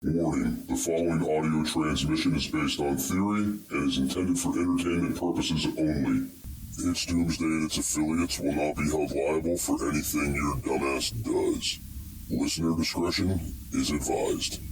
Warning, the following audio transmission is based on theory and is intended for entertainment purposes only. It's Doomsday and its affiliates will not be held liable for anything your dumbass does. Listener discretion is advised.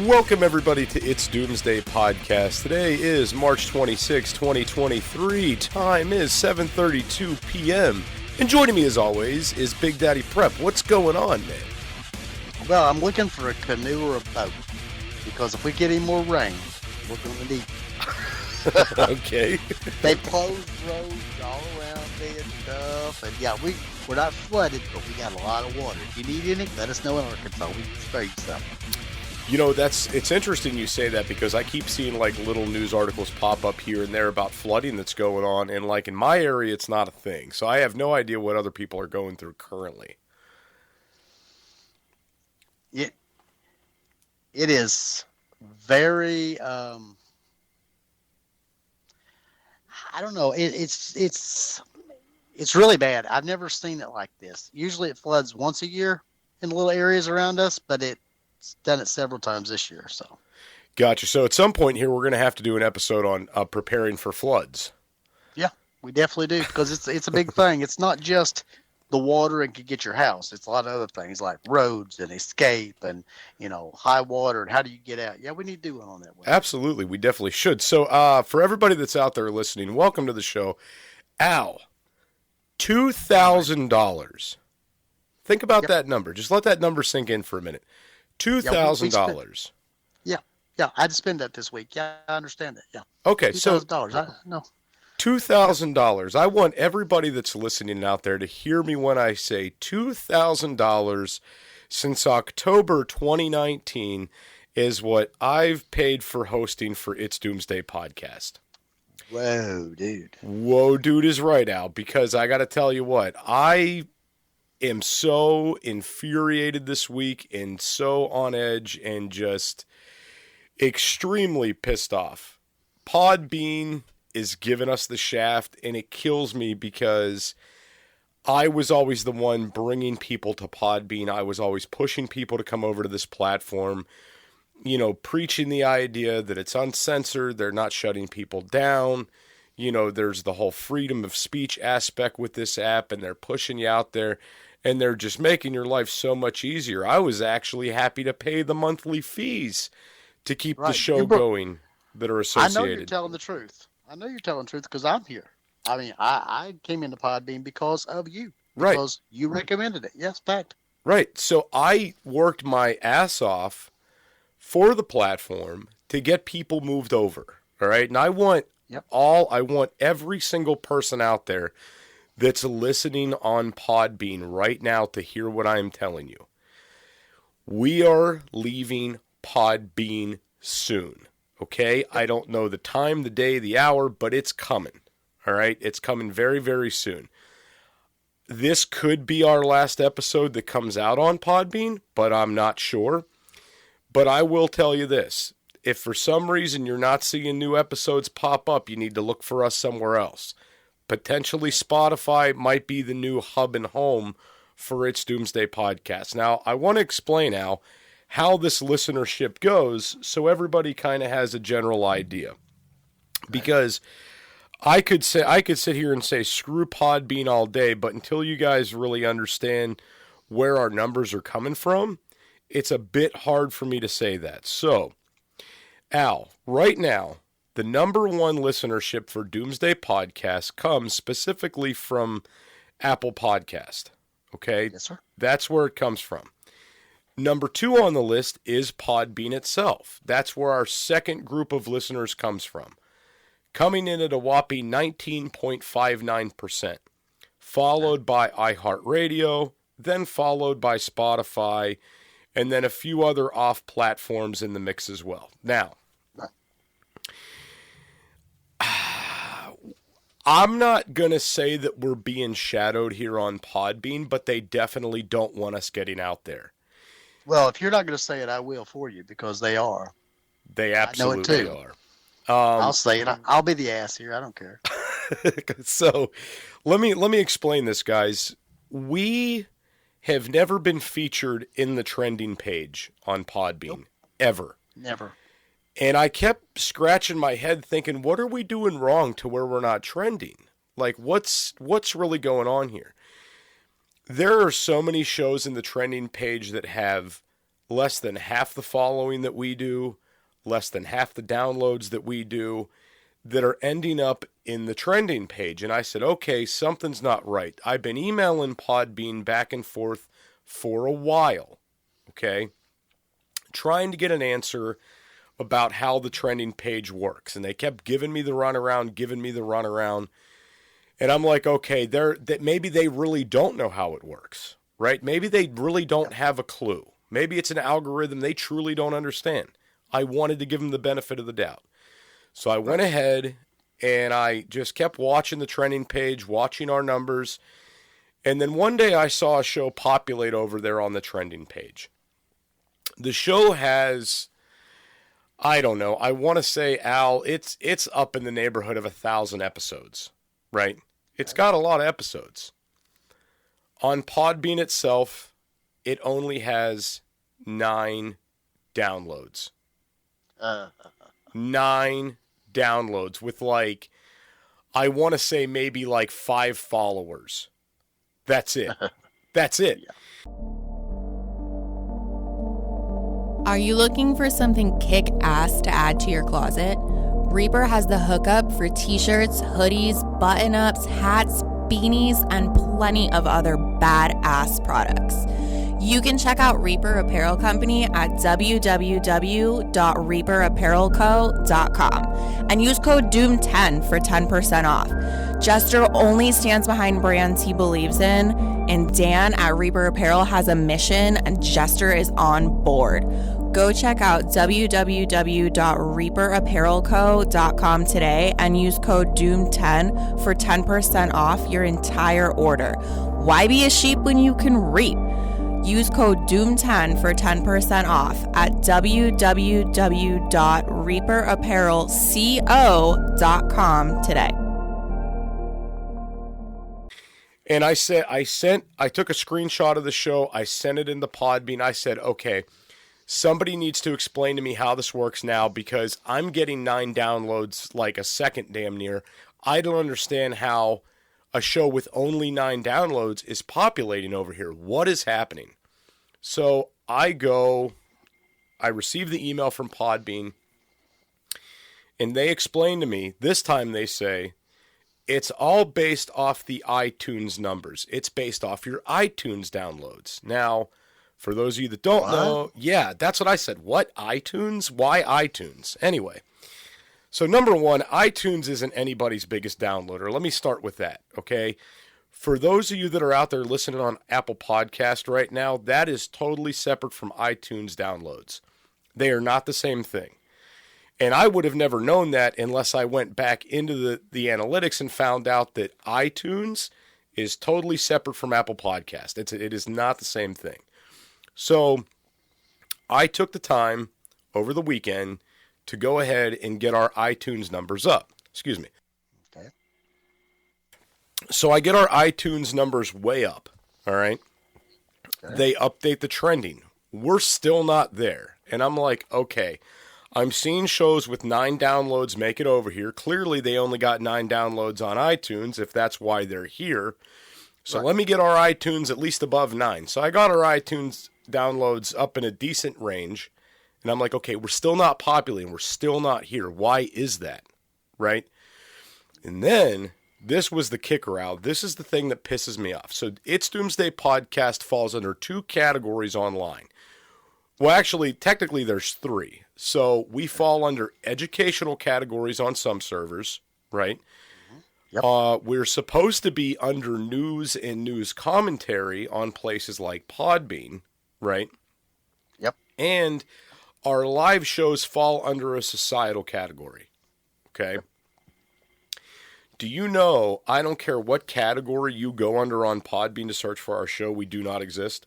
Welcome everybody to It's Doomsday Podcast. Today is March 26, 2023. Time is 7:32 p.m. And joining me as always is Big Daddy Prep. What's going on, man? Well, I'm looking for a canoe or a boat. Because if we get any more rain, we're going to need Okay. They closed roads all around there and stuff. And yeah, we're not flooded, but we got a lot of water. If you need any, let us know in Arkansas. We can spare you some. You know, it's interesting you say that because I keep seeing like little news articles pop up here and there about flooding that's going on, and like in my area it's not a thing. So I have no idea what other people are going through currently. It is very I don't know. It's really bad. I've never seen it like this. Usually it floods once a year in little areas around us, but it's done it several times this year. So, gotcha. So at some point here, we're going to have to do an episode on preparing for floods. Yeah, we definitely do because it's a big thing. It's not just the water and could get your house. It's a lot of other things like roads and escape and high water and how do you get out. Yeah, we need to do one on that one. Absolutely, we definitely should. So for everybody that's out there listening, welcome to the show. Al, $2,000. Think about that number. Just let that number sink in for a minute. $2,000. Yeah, I had to spend that this week. Yeah, I understand that. Yeah. Okay, $2,000. No. $2,000. I want everybody that's listening out there to hear me when I say $2,000 since October 2019 is what I've paid for hosting for It's Doomsday Podcast. Whoa, dude. Whoa, dude is right, Al, because I got to tell you what, I am so infuriated this week and so on edge and just extremely pissed off. Podbean is giving us the shaft, and it kills me because I was always the one bringing people to Podbean. I was always pushing people to come over to this platform, preaching the idea that it's uncensored, they're not shutting people down. There's the whole freedom of speech aspect with this app, and they're pushing you out there. And they're just making your life so much easier. I was actually happy to pay the monthly fees to keep the show going that are associated. I know you're telling the truth. Because I'm here. I mean, I came into Podbean because of you. Because you recommended it. Yes, fact. Right. So I worked my ass off for the platform to get people moved over. All right. And I want every single person out there that's listening on Podbean right now to hear what I am telling you. We are leaving Podbean soon, okay? I don't know the time, the day, the hour, but it's coming, all right? It's coming very, very soon. This could be our last episode that comes out on Podbean, but I'm not sure. But I will tell you this. If for some reason you're not seeing new episodes pop up, you need to look for us somewhere else. Potentially Spotify might be the new hub and home for It's Doomsday Podcast. Now, I want to explain, Al, how this listenership goes so everybody kind of has a general idea. Because I could sit here and say, screw Podbean all day, but until you guys really understand where our numbers are coming from, it's a bit hard for me to say that. So, Al, right now, the number one listenership for Doomsday Podcast comes specifically from Apple Podcast. Okay? Yes, sir. That's where it comes from. Number 2 on the list is Podbean itself. That's where our second group of listeners comes from. coming in at a whopping 19.59%, followed by iHeartRadio, then followed by Spotify, and then a few other off platforms in the mix as well. Now, I'm not going to say that we're being shadowed here on Podbean, but they definitely don't want us getting out there. Well, if you're not going to say it, I will for you, because they are. They absolutely are. I'll say it. I'll be the ass here. I don't care. So let me explain this, guys. We have never been featured in the trending page on Podbean, ever. Never. And I kept scratching my head thinking, what are we doing wrong to where we're not trending? Like, what's really going on here? There are so many shows in the trending page that have less than half the following that we do, less than half the downloads that we do, that are ending up in the trending page. And I said, okay, something's not right. I've been emailing Podbean back and forth for a while, okay, trying to get an answer about how the trending page works. And they kept giving me the runaround. And I'm like, okay, maybe they really don't know how it works, right? Maybe they really don't have a clue. Maybe it's an algorithm they truly don't understand. I wanted to give them the benefit of the doubt. So I went ahead and I just kept watching the trending page, watching our numbers. And then one day I saw a show populate over there on the trending page. The show has, I don't know, I want to say, Al, it's up in the neighborhood of 1,000 episodes, right? It's got a lot of episodes. On Podbean itself, it only has 9 downloads. 9 downloads with, like, I want to say maybe like 5 followers. That's it. That's it. Yeah. Are you looking for something kick-ass to add to your closet? Reaper has the hookup for t-shirts, hoodies, button-ups, hats, beanies, and plenty of other badass products. You can check out Reaper Apparel Company at www.reaperapparelco.com and use code DOOM10 for 10% off. Jester only stands behind brands he believes in, and Dan at Reaper Apparel has a mission, and Jester is on board. Go check out www.reaperapparelco.com today and use code DOOM10 for 10% off your entire order. Why be a sheep when you can reap? Use code DOOM10 for 10% off at www.reaperapparelco.com today. And I took a screenshot of the show. I sent it in the Podbean. I said, okay, somebody needs to explain to me how this works now, because I'm getting 9 downloads like a second damn near. I don't understand how a show with only 9 downloads is populating over here. What is happening? So I receive the email from Podbean, and they explain to me, this time they say, it's all based off the iTunes numbers. It's based off your iTunes downloads. Now, for those of you that don't know, yeah, that's what I said. What, iTunes? Why iTunes? Anyway, so number one, iTunes isn't anybody's biggest downloader. Let me start with that, okay? For those of you that are out there listening on Apple Podcast right now, that is totally separate from iTunes downloads. They are not the same thing. And I would have never known that unless I went back into the analytics and found out that iTunes is totally separate from Apple Podcast. It is not the same thing. So I took the time over the weekend to go ahead and get our iTunes numbers up. Excuse me. Okay. So I get our iTunes numbers way up, all right? Okay. They update the trending. We're still not there. And I'm like, okay, I'm seeing shows with 9 downloads make it over here. Clearly, they only got 9 downloads on iTunes, if that's why they're here. So Let me get our iTunes at least above 9. So I got our iTunes downloads up in a decent range. And I'm like, okay, we're still not populating. We're still not here. Why is that? Right? And then, this was the kicker out. This is the thing that pisses me off. So It's Doomsday Podcast falls under 2 categories online. Well, actually, technically there's 3. So we fall under educational categories on some servers, right? Yep. We're supposed to be under news and news commentary on places like Podbean, right? Yep. And our live shows fall under a societal category, okay? Yep. Do you know, I don't care what category you go under on Podbean to search for our show, we do not exist?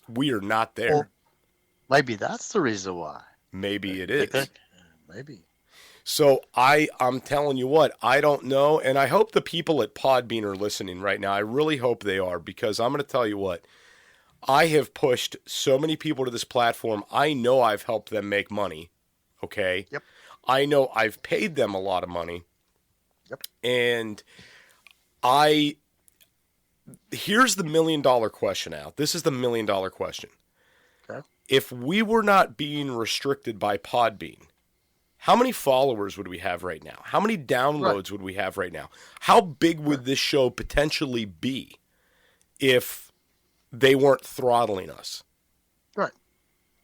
We are not there. Well, maybe that's the reason why. Maybe it is. Maybe. So I'm telling you what, I don't know, and I hope the people at Podbean are listening right now. I really hope they are, because I'm going to tell you what, I have pushed so many people to this platform. I know I've helped them make money, okay? Yep. I know I've paid them a lot of money. Yep. And here's the $1 million question, Al. This is the $1 million question. Okay. If we were not being restricted by Podbean, how many followers would we have right now? How many downloads would we have right now? How big would this show potentially be if they weren't throttling us? Right.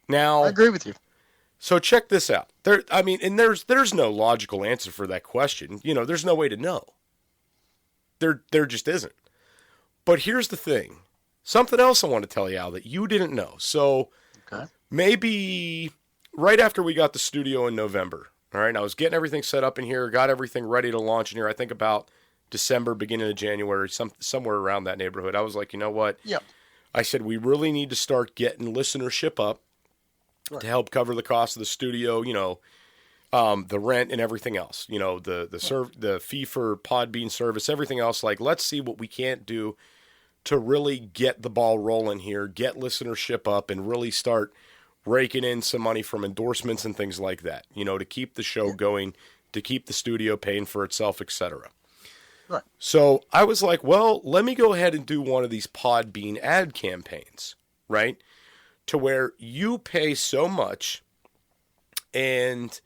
Now, I agree with you. So check this out. There's no logical answer for that question. You know, there's no way to know. There just isn't. But here's the thing. Something else I want to tell you, Al, that you didn't know. So maybe right after we got the studio in November, all right, and I was getting everything set up in here, got everything ready to launch in here, I think about December, beginning of January, somewhere around that neighborhood. I was like, you know what? Yep. I said, we really need to start getting listenership up to help cover the cost of the studio, you know, the rent and everything else, you know, the fee for Podbean service, everything else. Like, let's see what we can't do to really get the ball rolling here, get listenership up, and really start raking in some money from endorsements and things like that, you know, to keep the show going, to keep the studio paying for itself, etc. Right. So I was like, well, let me go ahead and do one of these Podbean ad campaigns, right? To where you pay so much, and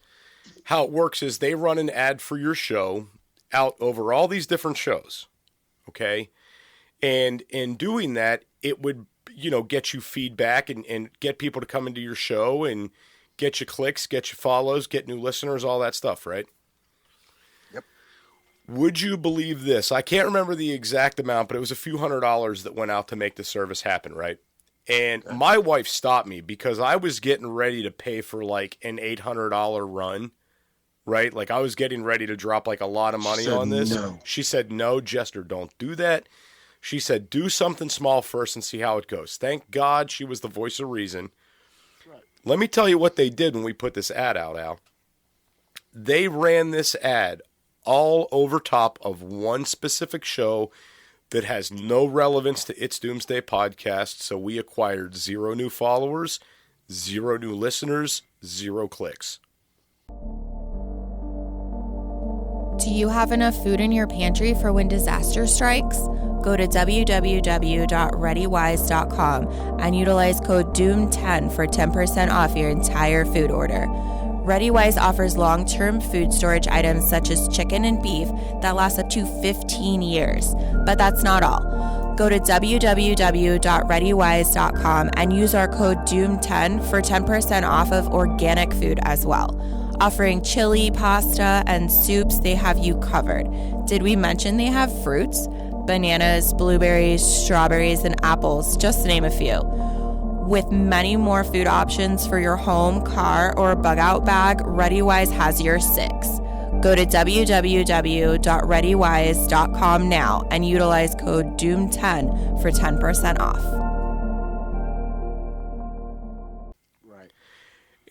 how it works is they run an ad for your show out over all these different shows, okay? And in doing that, it would, you know, get you feedback and get people to come into your show and get you clicks, get you follows, get new listeners, all that stuff, right? Yep. Would you believe this? I can't remember the exact amount, but it was a few $100s that went out to make the service happen, right? And my wife stopped me because I was getting ready to pay for like an $800 run, right? Like I was getting ready to drop like a lot of money on this. No. She said, no, Jester, don't do that. She said, do something small first and see how it goes. Thank God she was the voice of reason. Right. Let me tell you what they did when we put this ad out, Al. They ran this ad all over top of one specific show that has no relevance to It's Doomsday podcast, so we acquired 0 new followers, 0 new listeners, 0 clicks. Do you have enough food in your pantry for when disaster strikes? Go to www.readywise.com and utilize code DOOM10 for 10% off your entire food order. ReadyWise offers long-term food storage items such as chicken and beef that last up to 15 years. But that's not all. Go to www.readywise.com and use our code DOOM10 for 10% off of organic food as well. Offering chili, pasta, and soups, they have you covered. Did we mention they have fruits? Bananas, blueberries, strawberries, and apples, just to name a few. With many more food options for your home, car, or bug-out bag, ReadyWise has your 6. Go to www.readywise.com now and utilize code DOOM10 for 10% off. Right.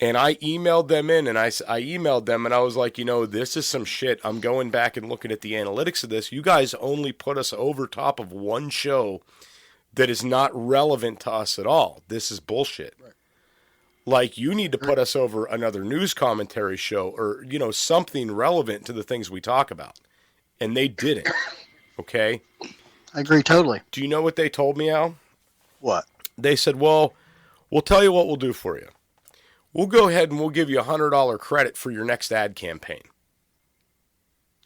And I emailed them in, and I emailed them, and I was like, you know, this is some shit. I'm going back and looking at the analytics of this. You guys only put us over top of one show that is not relevant to us at all. This is bullshit. Right. Like, you need to put us over another news commentary show or, you know, something relevant to the things we talk about. And they didn't. Okay? I agree totally. Do you know what they told me, Al? What? They said, well, we'll tell you what we'll do for you. We'll go ahead and we'll give you $100 credit for your next ad campaign.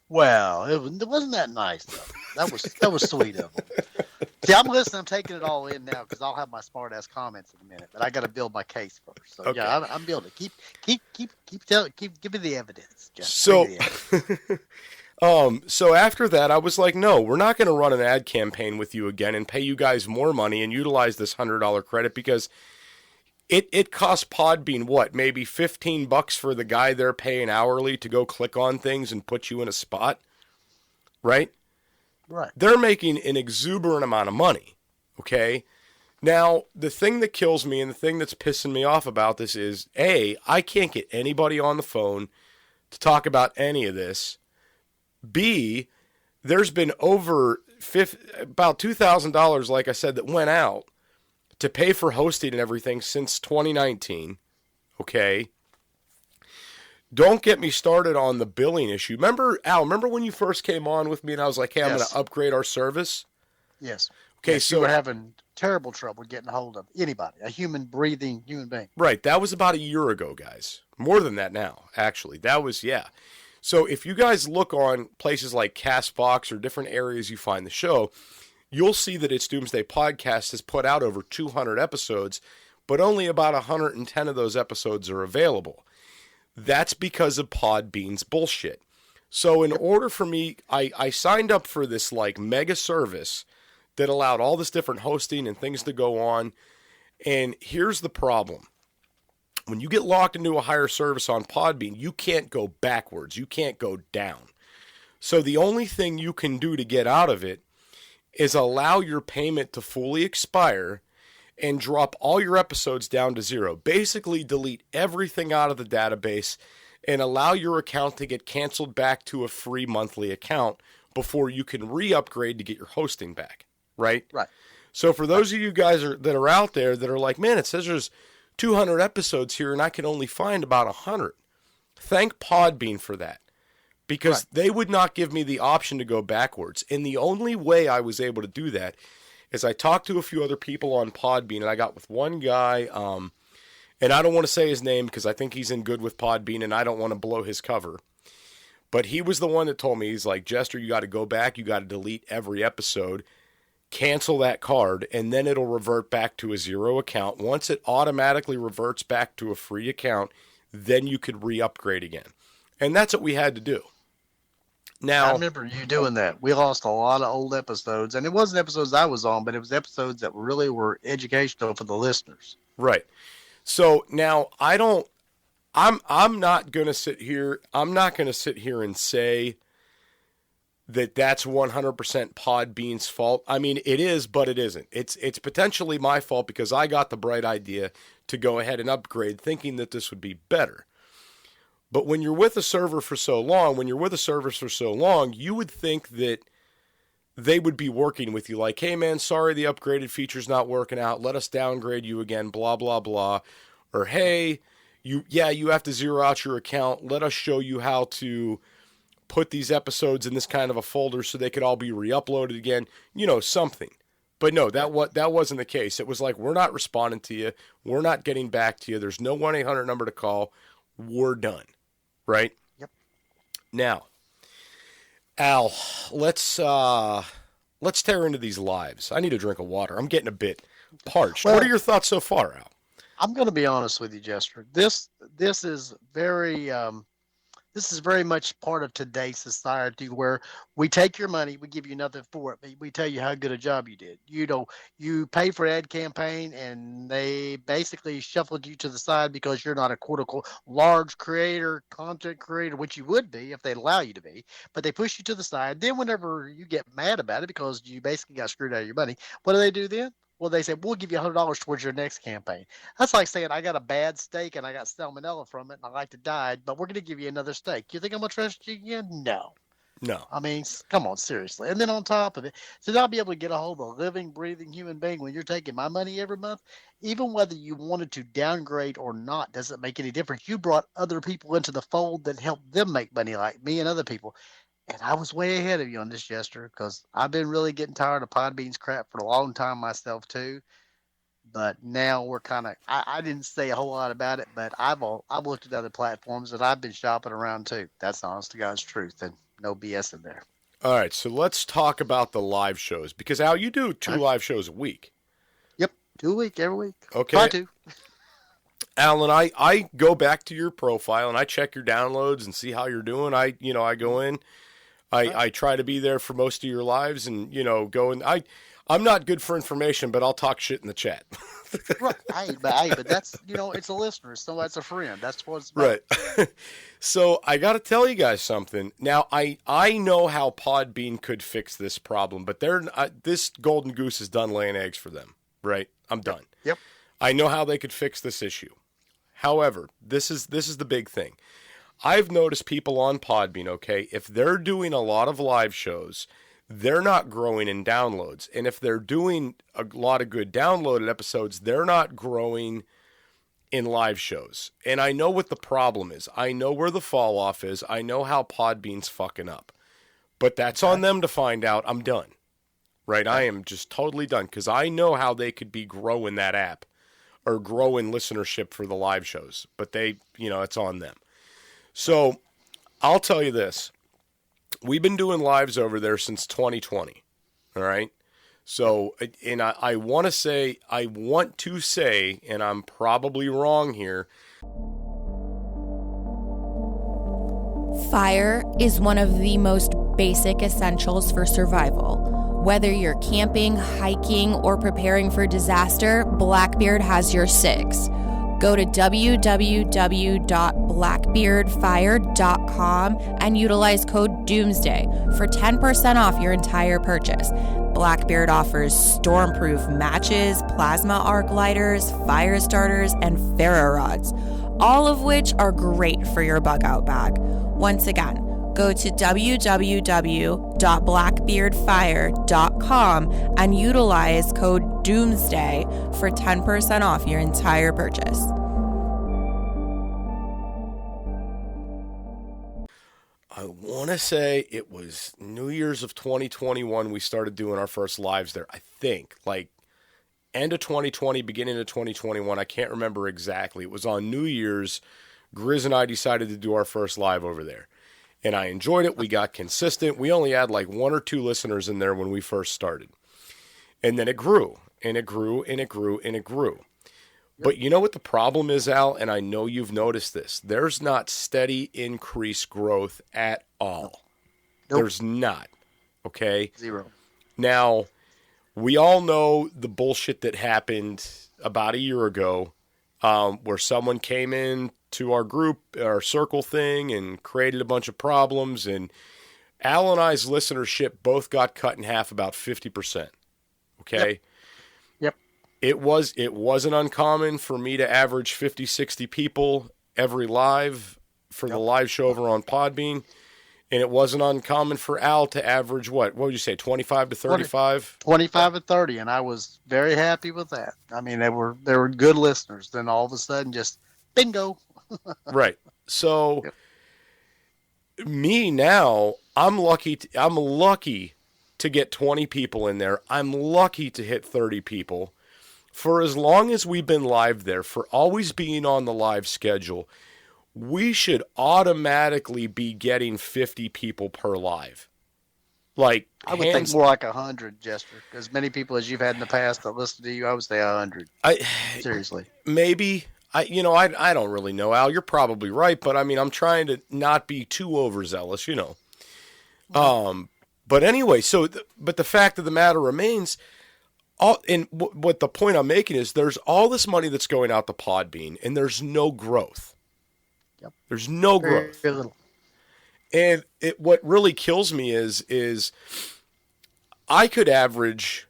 Well, it wasn't that nice, though. That was sweet of them. See, I'm listening. I'm taking it all in now because I'll have my smart ass comments in a minute. But I got to build my case first. So Okay. yeah, I'm building. Keep give me the evidence, Jeff. So, Bring me the evidence. so after that, I was like, no, we're not going to run an ad campaign with you again and pay you guys more money and utilize this $100 credit because it costs Podbean what, maybe $15 for the guy they're paying hourly to go click on things and put you in a spot, right? Right. They're making an exuberant amount of money, okay? Now, the thing that kills me and the thing that's pissing me off about this is, A, I can't get anybody on the phone to talk about any of this. B, there's been over about $2,000, like I said, that went out to pay for hosting and everything since 2019, okay? Don't get me started on the billing issue. Remember, Al, when you first came on with me and I was like, hey, I'm going to upgrade our service? Yes. Okay, yes, so you were having terrible trouble getting a hold of anybody, a breathing human being. Right, that was about a year ago, guys. More than that now, actually. That was, yeah. So if you guys look on places like CastBox or different areas you find the show, you'll see that It's Doomsday Podcast has put out over 200 episodes, but only about 110 of those episodes are available. That's because of Podbean's bullshit. So in order for me, I signed up for this like mega service that allowed all this different hosting and things to go on. And here's the problem. When you get locked into a higher service on Podbean, you can't go backwards. You can't go down. So the only thing you can do to get out of it is allow your payment to fully expire and drop all your episodes down to zero. Basically, delete everything out of the database and allow your account to get canceled back to a free monthly account before you can re-upgrade to get your hosting back, right? Right. So for those of you guys that are out there that are like, man, it says there's 200 episodes here and I can only find about 100. Thank Podbean for that. Because they would not give me the option to go backwards. And the only way I was able to do that is I talked to a few other people on Podbean, and I got with one guy, and I don't want to say his name because I think he's in good with Podbean, and I don't want to blow his cover. But he was the one that told me, he's like, Jester, you got to go back, you got to delete every episode, cancel that card, and then it'll revert back to a zero account. Once it automatically reverts back to a free account, then you could re-upgrade again. And that's what we had to do. Now, I remember you doing that. We lost a lot of old episodes, and it wasn't episodes I was on, but it was episodes that really were educational for the listeners. Right. So now I'm not going to sit here and say that that's 100% Podbean's fault. I mean, it is, but it isn't. It's potentially my fault because I got the bright idea to go ahead and upgrade thinking that this would be better. But when you're with a server for so long, you would think that they would be working with you like, hey, man, sorry, the upgraded feature's not working out. Let us downgrade you again, blah, blah, blah. Or, hey, you have to zero out your account. Let us show you how to put these episodes in this kind of a folder so they could all be re-uploaded again. Something. But no, that wasn't the case. It was like, we're not responding to you. We're not getting back to you. There's no 1-800 number to call. We're done. Right? Yep. Now, Al, let's tear into these lives. I need a drink of water. I'm getting a bit parched. Well, what are your thoughts so far, Al? I'm going to be honest with you, Jester. This is very much part of today's society where we take your money, we give you nothing for it, but we tell you how good a job you did. You pay for ad campaign, and they basically shuffled you to the side because you're not a quote-unquote large content creator, which you would be if they'd allow you to be, but they push you to the side. Then whenever you get mad about it because you basically got screwed out of your money, what do they do then? Well, they say, we'll give you $100 towards your next campaign. That's like saying, I got a bad steak and I got salmonella from it and I like to die, but we're going to give you another steak. You think I'm going to trust you again? No. I mean, come on, seriously. And then on top of it, so I'll be able to get a hold of a living, breathing human being when you're taking my money every month, even whether you wanted to downgrade or not, doesn't make any difference. You brought other people into the fold that helped them make money, like me and other people. And I was way ahead of you on this, Jester, because I've been really getting tired of Podbean's crap for a long time myself, too. But now we're kind of, I didn't say a whole lot about it, but I've looked at other platforms that I've been shopping around, too. That's the honest to God's truth, and no BS in there. All right, so let's talk about the live shows because Al, you do 2 live shows a week. Yep, 2 a week, every week. Okay. Try to. Alan, I go back to your profile and I check your downloads and see how you're doing. I go in, I try to be there for most of your lives and, go in. I'm not good for information, but I'll talk shit in the chat. Right. But that's, it's a listener. It's a friend. That's what's about. Right. So I got to tell you guys something. Now, I know how Podbean could fix this problem, but this golden goose is done laying eggs for them, right? I'm done. Yep. I know how they could fix this issue. However, this is the big thing. I've noticed people on Podbean, okay, if they're doing a lot of live shows, they're not growing in downloads. And if they're doing a lot of good downloaded episodes, they're not growing in live shows. And I know what the problem is. I know where the fall off is. I know how Podbean's fucking up. But that's on them to find out. I'm done. Right? I am just totally done because I know how they could be growing that app or growing listenership for the live shows. But they, it's on them. So I'll tell you this. We've been doing lives over there since 2020. All right? So, and I want to say, and I'm probably wrong here. Fire is one of the most basic essentials for survival. Whether you're camping, hiking, or preparing for disaster, Blackbeard has your six. Go to www.blackbeardfire.com and utilize code DOOMSDAY for 10% off your entire purchase. Blackbeard offers stormproof matches, plasma arc lighters, fire starters, and ferro rods, all of which are great for your bug out bag. Once again, go to www.blackbeardfire.com and utilize code DOOMSDAY for 10% off your entire purchase. I want to say it was New Year's of 2021 we started doing our first lives there. I think, like, end of 2020, beginning of 2021. I can't remember exactly. It was on New Year's. Grizz and I decided to do our first live over there. And I enjoyed it. We got consistent. We only had like 1 or 2 listeners in there when we first started. And then it grew, and it grew, and it grew, and it grew. But you know what the problem is, Al? And I know you've noticed this. There's not steady increased growth at all. Nope. There's not. Okay? 0. Now, we all know the bullshit that happened about a year ago where someone came in to our group, our circle thing, and created a bunch of problems. And Al and I's listenership both got cut in half about 50%. Okay? Yep. It wasn't uncommon for me to average 50, 60 people every live for the live show over on Podbean. And it wasn't uncommon for Al to average what would you say, 25 to 35? 25 to 30, and I was very happy with that. I mean, they were good listeners. Then all of a sudden, just bingo. Right. So me now, I'm lucky to get 20 people in there. I'm lucky to hit 30 people. For as long as we've been live there, for always being on the live schedule, we should automatically be getting 50 people per live. Like, I would think more like 100, Jester. As many people as you've had in the past that listen to you, I would say 100. Seriously. Maybe. I don't really know, Al. You're probably right, but I mean, I'm trying to not be too overzealous, But anyway, but the fact of the matter remains, what the point I'm making is there's all this money that's going out to Podbean, and there's no growth. Yep. There's no growth. Very little. And what really kills me is I could average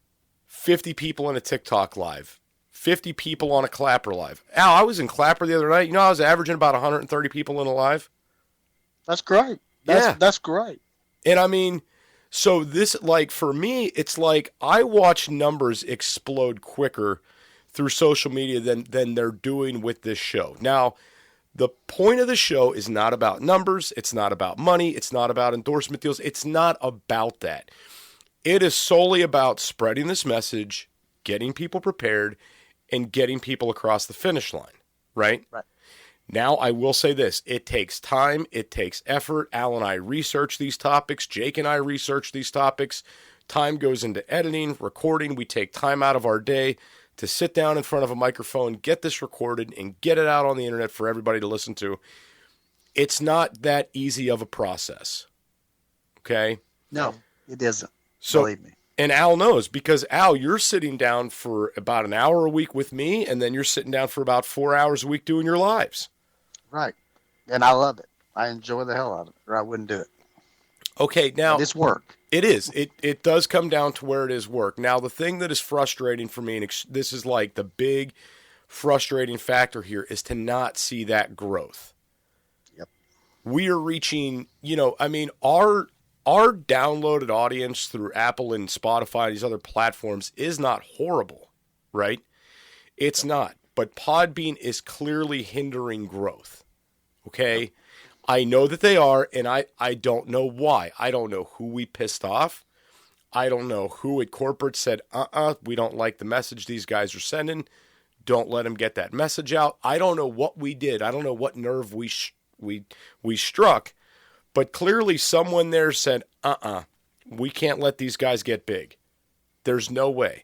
50 people in a TikTok live, 50 people on a Clapper live. Al, I was in Clapper the other night. I was averaging about 130 people in a live. That's great. That's great. And I mean, so this, like, for me, it's like I watch numbers explode quicker through social media than they're doing with this show. Now, the point of the show is not about numbers. It's not about money. It's not about endorsement deals. It's not about that. It is solely about spreading this message, getting people prepared, and getting people across the finish line, right? Right. Now, I will say this. It takes time. It takes effort. Al and I research these topics. Jake and I research these topics. Time goes into editing, recording. We take time out of our day to sit down in front of a microphone, get this recorded, and get it out on the internet for everybody to listen to. It's not that easy of a process. Okay? No, it isn't. So, believe me. And Al knows, because Al, you're sitting down for about an hour a week with me, and then you're sitting down for about 4 hours a week doing your lives. Right. And I love it. I enjoy the hell out of it, or I wouldn't do it. Okay, now... It's work. It is. It does come down to where it is work. Now, the thing that is frustrating for me, and this is like the big frustrating factor here, is to not see that growth. Yep. We are reaching, our downloaded audience through Apple and Spotify and these other platforms is not horrible, right? It's not. But Podbean is clearly hindering growth, okay? I know that they are, and I don't know why. I don't know who we pissed off. I don't know who at corporate said, we don't like the message these guys are sending. Don't let them get that message out. I don't know what we did. I don't know what nerve we struck, but clearly someone there said, we can't let these guys get big. There's no way.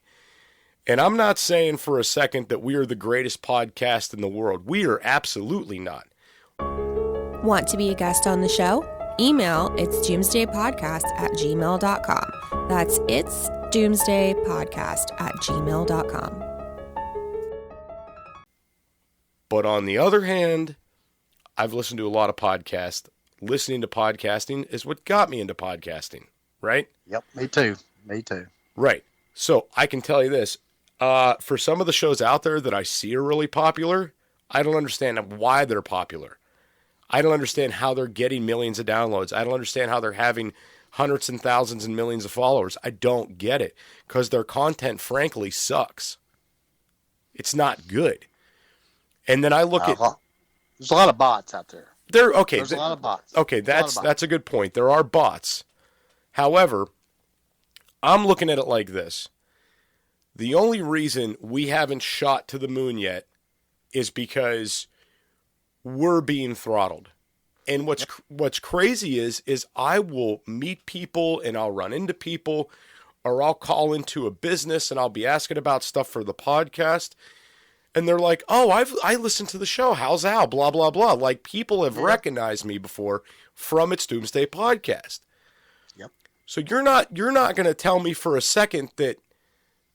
And I'm not saying for a second that we are the greatest podcast in the world. We are absolutely not. Want to be a guest on the show? Email it's doomsdaypodcast@gmail.com. That's it's doomsdaypodcast@gmail.com. But on the other hand, I've listened to a lot of podcasts. Listening to podcasting is what got me into podcasting, right? Yep, me too. Right. So I can tell you this. For some of the shows out there that I see are really popular, I don't understand why they're popular. I don't understand how they're getting millions of downloads. I don't understand how they're having hundreds and thousands and millions of followers. I don't get it, because their content, frankly, sucks. It's not good. And then I look at... There's a lot of bots out there. There's a lot of bots. Okay, that's a good point. There are bots. However, I'm looking at it like this. The only reason we haven't shot to the moon yet is because we're being throttled. And what's crazy is I will meet people and I'll run into people, or I'll call into a business and I'll be asking about stuff for the podcast. And they're like, oh, I listened to the show. How's Al? Blah, blah, blah. Like, people have recognized me before from its Doomsday podcast. Yep. So you're not going to tell me for a second that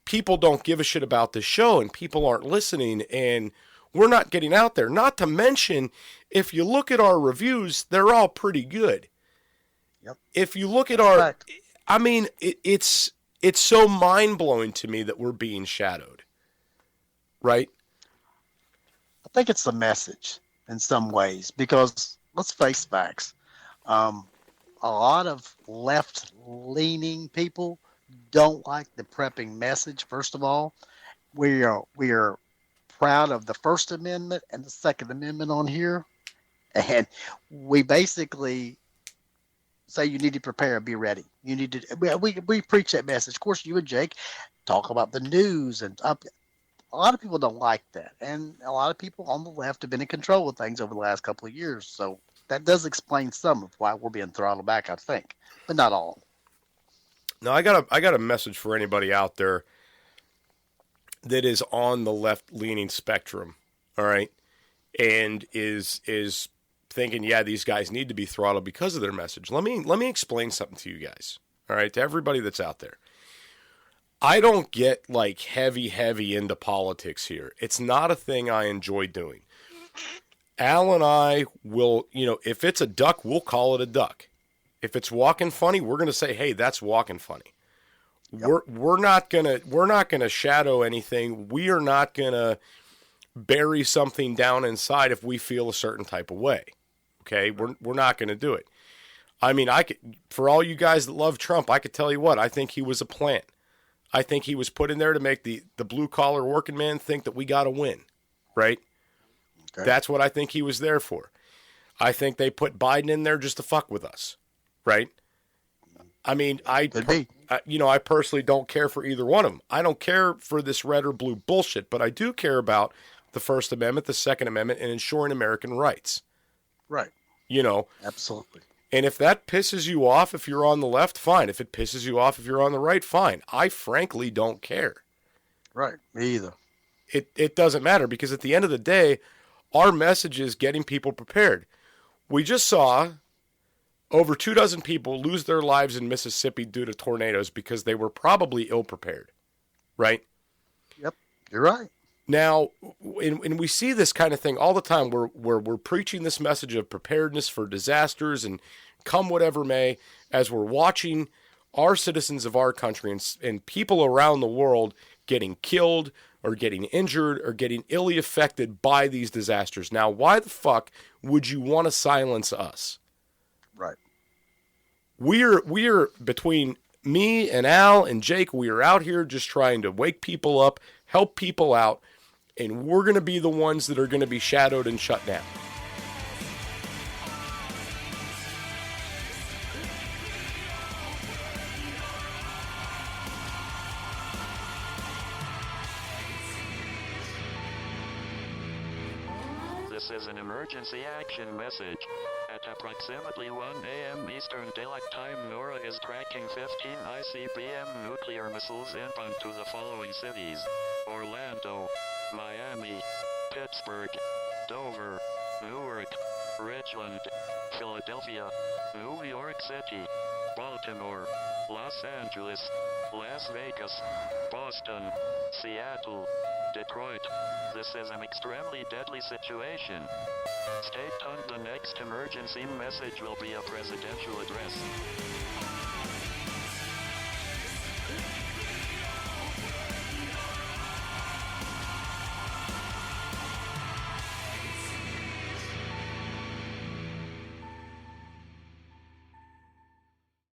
people don't give a shit about the show and people aren't listening and we're not getting out there. Not to mention, if you look at our reviews, they're all pretty good. Yep. If you look at our... I mean, it's so mind-blowing to me that we're being shadowed. Right? I think it's the message in some ways, because let's face facts. A lot of left-leaning people don't like the prepping message. First of all, we are proud of the First Amendment and the Second Amendment on here, and we basically say you need to prepare, be ready. You need to. We preach that message. Of course, you and Jake talk about the news and a lot of people don't like that. And a lot of people on the left have been in control of things over the last couple of years. So that does explain some of why we're being throttled back, I think, but not all. Now, I got a message for anybody out there that is on the left-leaning spectrum, all right, and is thinking, yeah, these guys need to be throttled because of their message. Let me explain something to you guys, all right, to everybody that's out there. I don't get like heavy into politics here. It's not a thing I enjoy doing. Al and I will, if it's a duck, we'll call it a duck. If it's walking funny, we're going to say, hey, that's walking funny. Yep. We're not gonna shadow anything. We are not gonna bury something down inside if we feel a certain type of way. Okay, we're not gonna do it. I mean, for all you guys that love Trump, I could tell you what, I think he was a plant. I think he was put in there to make the blue-collar working man think that we got to win, right? Okay. That's what I think he was there for. I think they put Biden in there just to fuck with us, right? I mean, I personally don't care for either one of them. I don't care for this red or blue bullshit, but I do care about the First Amendment, the Second Amendment, and ensuring American rights. Right. You know? Absolutely. And if that pisses you off if you're on the left, fine. If it pisses you off if you're on the right, fine. I frankly don't care. Right. Me either. It doesn't matter, because at the end of the day, our message is getting people prepared. We just saw over 24 people lose their lives in Mississippi due to tornadoes because they were probably ill-prepared, right? Yep, you're right. Now, and we see this kind of thing all the time where we're preaching this message of preparedness for disasters and come whatever may, as we're watching our citizens of our country and people around the world getting killed or getting injured or getting illy affected by these disasters. Now, why the fuck would you want to silence us? Right. We're between me and Al and Jake, we are out here just trying to wake people up, help people out, and we're going to be the ones that are going to be shadowed and shut down. This is an emergency action message. At approximately 1 a.m. Eastern Daylight Time, NORAD is tracking 15 ICBM nuclear missiles inbound to the following cities: Orlando, Miami, Pittsburgh, Dover, Newark, Richland, Philadelphia, New York City, Baltimore, Los Angeles, Las Vegas, Boston, Seattle, Detroit. This is an extremely deadly situation. Stay tuned. The next emergency message will be a presidential address.